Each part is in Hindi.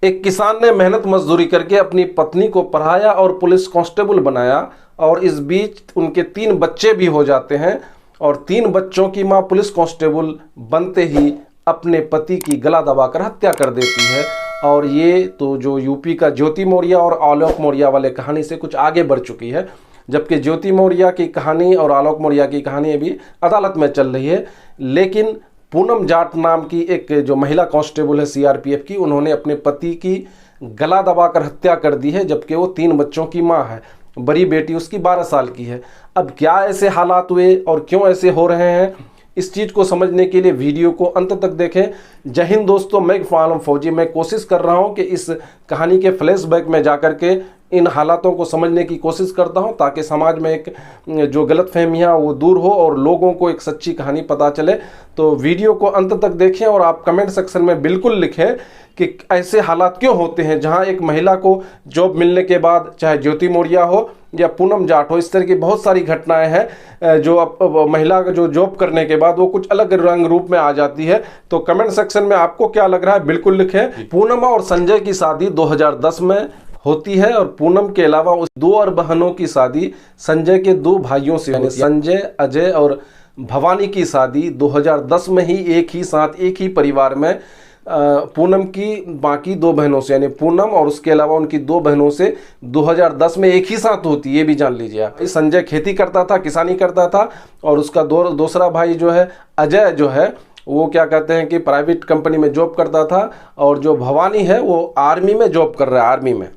एक किसान ने मेहनत मजदूरी करके अपनी पत्नी को पढ़ाया और पुलिस कांस्टेबल बनाया और इस बीच उनके 3 बच्चे भी हो जाते हैं और 3 बच्चों की मां पुलिस कांस्टेबल बनते ही अपने पति की गला दबाकर हत्या कर देती है। और ये तो जो यूपी का ज्योति मौर्य और आलोक मौर्य वाले कहानी से कुछ आगे बढ़ चुकी है, जबकि ज्योति मौर्य की कहानी और आलोक मौर्य की कहानी अभी अदालत में चल रही है। लेकिन पूनम जाट नाम की एक जो महिला कांस्टेबल है सीआरपीएफ की, उन्होंने अपने पति की गला दबाकर हत्या कर दी है, जबकि वो 3 बच्चों की मां है। बड़ी बेटी उसकी 12 साल की है। अब क्या ऐसे हालात हुए और क्यों ऐसे हो रहे हैं, इस चीज़ को समझने के लिए वीडियो को अंत तक देखें। जय हिंद दोस्तों, मैं आलम फौजी। मैं कोशिश कर रहा हूं कि इस कहानी के फ्लैशबैक में जाकर के इन हालातों को समझने की कोशिश करता हूं, ताकि समाज में एक जो गलतफहमियां वो दूर हो और लोगों को एक सच्ची कहानी पता चले। तो वीडियो को अंत तक देखें और आप कमेंट सेक्शन में बिल्कुल लिखें कि ऐसे हालात क्यों होते हैं जहां एक महिला को जॉब मिलने के बाद, चाहे ज्योति मौर्य हो या पूनम जाट हो, इस तरह की बहुत सारी घटनाएं हैं जो अब महिला जो जॉब करने के बाद वो कुछ अलग रंग रूप में आ जाती है। तो कमेंट सेक्शन में आपको क्या लग रहा है बिल्कुल लिखें। पूनम और संजय की शादी 2010 में होती है और पूनम के अलावा उस 2 और बहनों की शादी संजय के 2 भाइयों से, यानी संजय, अजय और भवानी की शादी 2010 में ही एक ही साथ एक ही परिवार में पूनम की बाकी 2 बहनों से, यानी पूनम और उसके अलावा उनकी 2 बहनों से 2010 में एक ही साथ होती है। ये भी जान लीजिए आप। संजय खेती करता था, किसानी करता था और उसका दूसरा भाई जो है अजय जो है वो क्या कहते हैं कि प्राइवेट कंपनी में जॉब करता था और जो भवानी है वो आर्मी में जॉब कर रहा है, आर्मी में।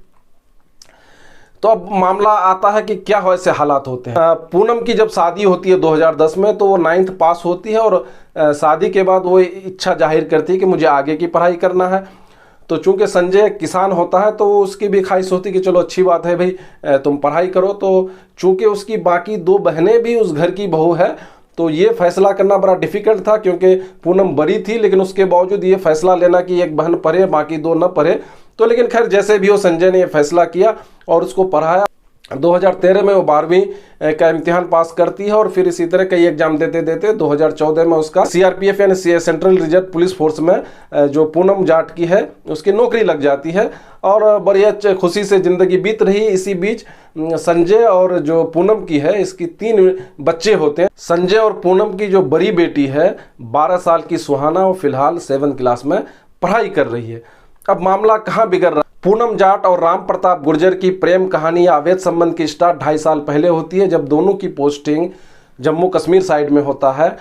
तो अब मामला आता है कि क्या हो ऐसे हालात होते हैं। पूनम की जब शादी होती है 2010 में, तो वो 9th पास होती है और शादी के बाद वो इच्छा जाहिर करती है कि मुझे आगे की पढ़ाई करना है। तो चूंकि संजय किसान होता है तो उसकी भी ख्वाहिश होती कि चलो अच्छी बात है भाई, तुम पढ़ाई करो। तो चूंकि उसकी बाकी 2 बहनें भी उस घर की बहू है, तो ये फैसला करना बड़ा डिफिकल्ट था, क्योंकि पूनम बड़ी थी, लेकिन उसके बावजूद ये फैसला लेना कि एक बहन पढ़े बाकी 2 न पढ़े। तो लेकिन खैर जैसे भी हो, संजय ने ये फैसला किया और उसको पढ़ाया। 2013 में वो 12वीं का इम्तिहान पास करती है और फिर इसी तरह कई एग्जाम देते देते 2014 में उसका सीआरपीएफ यानी सेंट्रल रिजर्व पुलिस फोर्स में जो पूनम जाट की है उसकी नौकरी लग जाती है और बड़ी खुशी से ज़िंदगी बीत रही। इसी बीच संजय और जो पूनम की है इसकी 3 बच्चे होते हैं। संजय और पूनम की जो बड़ी बेटी है 12 साल की सुहाना, वो फिलहाल 7th क्लास में पढ़ाई कर रही है। अब मामला कहाँ बिगड़ रहा है। पूनम जाट और राम प्रताप गुर्जर की प्रेम कहानी या अवैध संबंध की स्टार्ट 2.5 साल पहले होती है, जब दोनों की पोस्टिंग जम्मू कश्मीर साइड में होता है।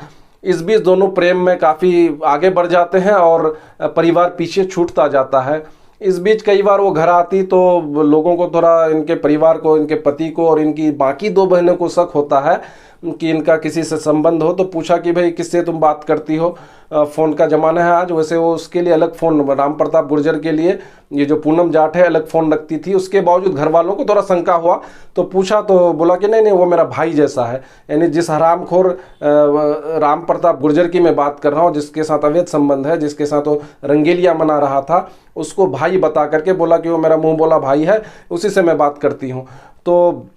इस बीच दोनों प्रेम में काफ़ी आगे बढ़ जाते हैं और परिवार पीछे छूटता जाता है। इस बीच कई बार वो घर आती तो लोगों को थोड़ा, इनके परिवार को, इनके पति को और इनकी बाकी 2 बहनों को शक होता है कि इनका किसी से संबंध हो। तो पूछा कि भाई किससे तुम बात करती हो, फ़ोन का ज़माना है आज। वैसे वो उसके लिए अलग फ़ोन, राम प्रताप गुर्जर के लिए ये जो पूनम जाट है अलग फ़ोन रखती थी। उसके बावजूद घर वालों को थोड़ा शंका हुआ तो पूछा तो बोला कि नहीं नहीं वो मेरा भाई जैसा है, यानी जिस हरामखोर राम प्रताप गुर्जर की मैं बात कर रहा हूँ, जिसके साथ अवैध संबंध है, जिसके साथ वो रंगेलिया मना रहा था, उसको भाई बता करके बोला कि वो मेरा मुँह बोला भाई है, उसी से मैं बात करती हूँ। तो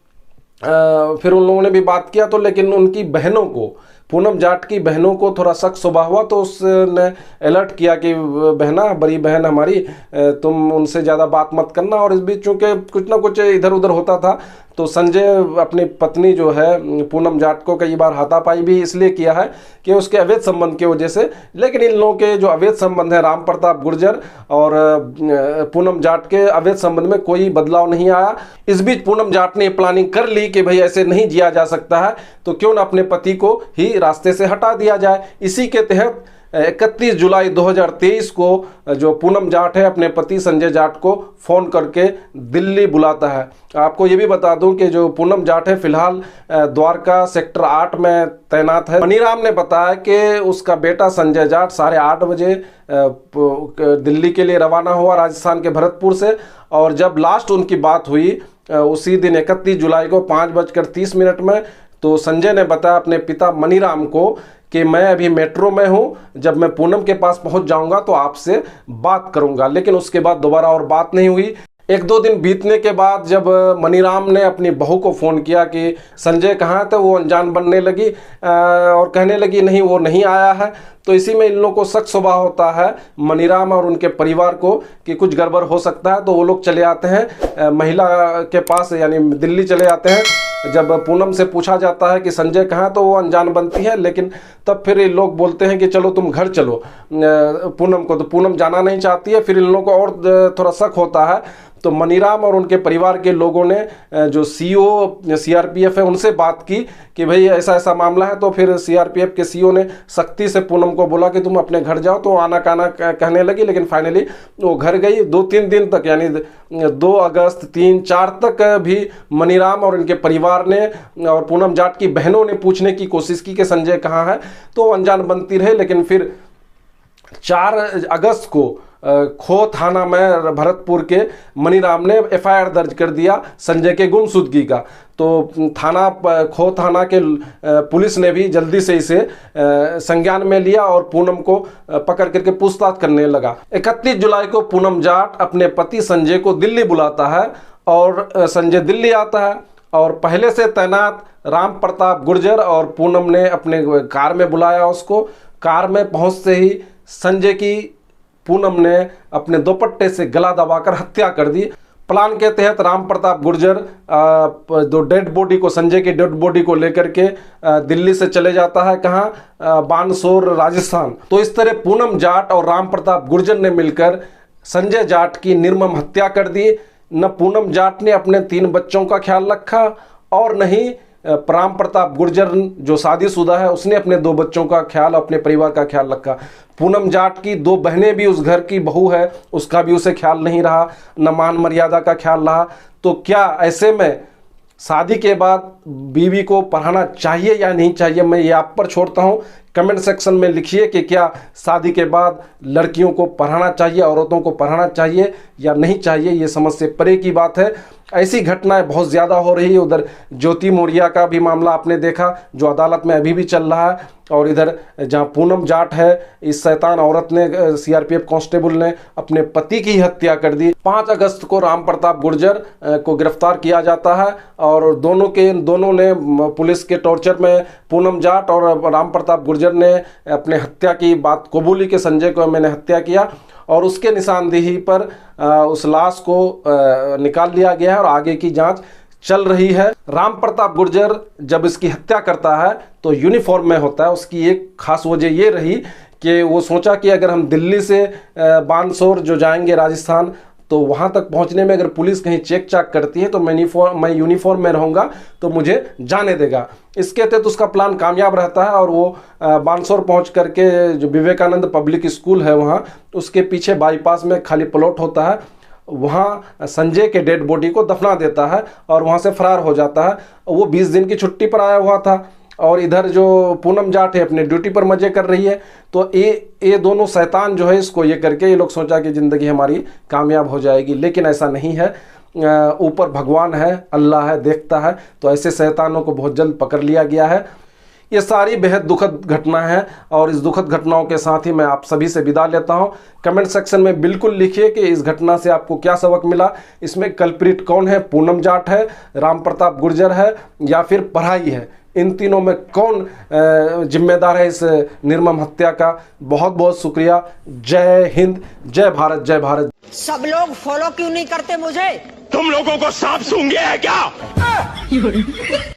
फिर उन लोगों ने भी बात किया तो, लेकिन उनकी बहनों को, पूनम जाट की बहनों को थोड़ा शक सुबह हुआ तो उसने अलर्ट किया कि बहना, बड़ी बहन हमारी, तुम उनसे ज़्यादा बात मत करना। और इस बीच चूँकि कुछ ना कुछ इधर उधर होता था तो संजय अपनी पत्नी जो है पूनम जाट को कई बार हाथापाई भी इसलिए किया है कि उसके अवैध संबंध की वजह से। लेकिन इन लोगों के जो अवैध संबंध है, राम प्रताप गुर्जर और पूनम जाट के अवैध संबंध में कोई बदलाव नहीं आया। इस बीच पूनम जाट ने प्लानिंग कर ली कि भाई ऐसे नहीं जिया जा सकता है, तो क्यों ना अपने पति को ही रास्ते से हटा दिया जाए। इसी के तहत 31 जुलाई 2023 को जो पूनम जाट है अपने पति संजय जाट को फ़ोन करके दिल्ली बुलाता है। आपको ये भी बता दूं कि जो पूनम जाट है फिलहाल द्वारका सेक्टर 8 में तैनात है। मनीराम ने बताया कि उसका बेटा संजय जाट 8:30 बजे दिल्ली के लिए रवाना हुआ राजस्थान के भरतपुर से, और जब लास्ट उनकी बात हुई उसी दिन 31 जुलाई को 5:30 में, तो संजय ने बताया अपने पिता मनीराम को कि मैं अभी मेट्रो में हूँ, जब मैं पूनम के पास पहुँच जाऊँगा तो आपसे बात करूँगा। लेकिन उसके बाद दोबारा और बात नहीं हुई। एक दो दिन बीतने के बाद जब मनीराम ने अपनी बहू को फ़ोन किया कि संजय कहाँ है, तो वो अनजान बनने लगी और कहने लगी नहीं वो नहीं आया है। तो इसी में इन लोगों को शक शुबा होता है मनीराम और उनके परिवार को कि कुछ गड़बड़ हो सकता है। तो वो लोग चले आते हैं महिला के पास, यानी दिल्ली चले आते हैं। जब पूनम से पूछा जाता है कि संजय कहाँ, तो वो अनजान बनती है। लेकिन तब फिर ये लोग बोलते हैं कि चलो तुम घर चलो पूनम को, तो पूनम जाना नहीं चाहती है। फिर इन लोगों को और थोड़ा शक होता है। तो मनीराम और उनके परिवार के लोगों ने जो सीईओ सीआरपीएफ है उनसे बात की कि भाई ऐसा ऐसा मामला है। तो फिर सीआरपीएफ के सीईओ ने सख्ती से पूनम को बोला कि तुम अपने घर जाओ। तो आना काना कहने लगी, लेकिन फाइनली वो घर गई। 2-3 दिन तक, यानी 2 अगस्त 3-4 तक भी मनीराम और इनके परिवार ने और पूनम जाट की बहनों ने पूछने की कोशिश की कि संजय कहाँ है, तो अनजान बनती रहे। लेकिन फिर 4 अगस्त को खो थाना में भरतपुर के मनीराम ने एफआईआर दर्ज कर दिया संजय के गुमशुदगी का। तो खो थाना के पुलिस ने भी जल्दी से इसे संज्ञान में लिया और पूनम को पकड़ करके पूछताछ करने लगा। 31 जुलाई को पूनम जाट अपने पति संजय को दिल्ली बुलाता है और संजय दिल्ली आता है और पहले से तैनात राम प्रताप गुर्जर और पूनम ने अपने कार में बुलाया उसको। कार में पहुंचते ही संजय की पूनम ने अपने दुपट्टे से गला दबाकर हत्या कर दी। प्लान के तहत राम प्रताप गुर्जर दो डेड बॉडी को, संजय की डेड बॉडी को लेकर के दिल्ली से चले जाता है। कहाँ? बानसोर, राजस्थान। तो इस तरह पूनम जाट और राम प्रताप गुर्जर ने मिलकर संजय जाट की निर्मम हत्या कर दी। न पूनम जाट ने अपने 3 बच्चों का ख्याल रखा और न ही राम प्रताप गुर्जर जो शादीशुदा है उसने अपने 2 बच्चों का ख्याल, अपने परिवार का ख्याल रखा। पूनम जाट की 2 बहनें भी, उस घर की बहू है, उसका भी उसे ख्याल नहीं रहा, न मान मर्यादा का ख्याल रहा। तो क्या ऐसे में शादी के बाद बीवी को पढ़ाना चाहिए या नहीं चाहिए, मैं ये आप पर छोड़ता हूँ। कमेंट सेक्शन में लिखिए कि क्या शादी के बाद लड़कियों को पढ़ाना चाहिए, औरतों को पढ़ाना चाहिए या नहीं चाहिए। ये समझ से परे की बात है। ऐसी घटनाएं बहुत ज़्यादा हो रही है। उधर ज्योति मौर्या का भी मामला आपने देखा जो अदालत में अभी भी चल रहा है, और इधर जहां पूनम जाट है, इस शैतान औरत ने, सीआरपीएफ कांस्टेबल ने अपने पति की हत्या कर दी। 5 अगस्त को राम प्रताप गुर्जर को गिरफ्तार किया जाता है और दोनों ने पुलिस के टॉर्चर में पूनम जाट और राम प्रताप गुर्जर ने अपने हत्या की बात कबूली कि संजय को मैंने हत्या किया, और उसके निशानदेही पर उस लाश को निकाल लिया गया है और आगे की जांच चल रही है। राम प्रताप गुर्जर जब इसकी हत्या करता है तो यूनिफॉर्म में होता है। उसकी एक खास वजह ये रही कि वो सोचा कि अगर हम दिल्ली से बानसोर जो जाएंगे राजस्थान, तो वहाँ तक पहुँचने में अगर पुलिस कहीं चेक चाक करती है तो मैं यूनिफॉर्म में रहूँगा तो मुझे जाने देगा। इसके तहत उसका प्लान कामयाब रहता है और वो बानसोर पहुँच करके जो विवेकानंद पब्लिक स्कूल है वहाँ, उसके पीछे बाईपास में खाली प्लॉट होता है, वहाँ संजय के डेड बॉडी को दफना देता है और वहाँ से फरार हो जाता है। वो 20 दिन की छुट्टी पर आया हुआ था और इधर जो पूनम जाट है अपने ड्यूटी पर मजे कर रही है। तो ये दोनों शैतान जो है, इसको ये करके ये लोग सोचा कि ज़िंदगी हमारी कामयाब हो जाएगी, लेकिन ऐसा नहीं है। ऊपर भगवान है, अल्लाह है, देखता है। तो ऐसे शैतानों को बहुत जल्द पकड़ लिया गया है। ये सारी बेहद दुखद घटना है और इस दुखद घटनाओं के साथ ही मैं आप सभी से विदा लेता हूं। कमेंट सेक्शन में बिल्कुल लिखिए कि इस घटना से आपको क्या सबक मिला। इसमें कल्प्रिट कौन है? पूनम जाट है, राम प्रताप गुर्जर है या फिर पढ़ाई है? इन तीनों में कौन जिम्मेदार है इस निर्मम हत्या का? बहुत बहुत शुक्रिया। जय हिंद, जय भारत, जय भारत। सब लोग फॉलो क्यों नहीं करते मुझे? तुम लोगों को सांप सूंघ गया है क्या?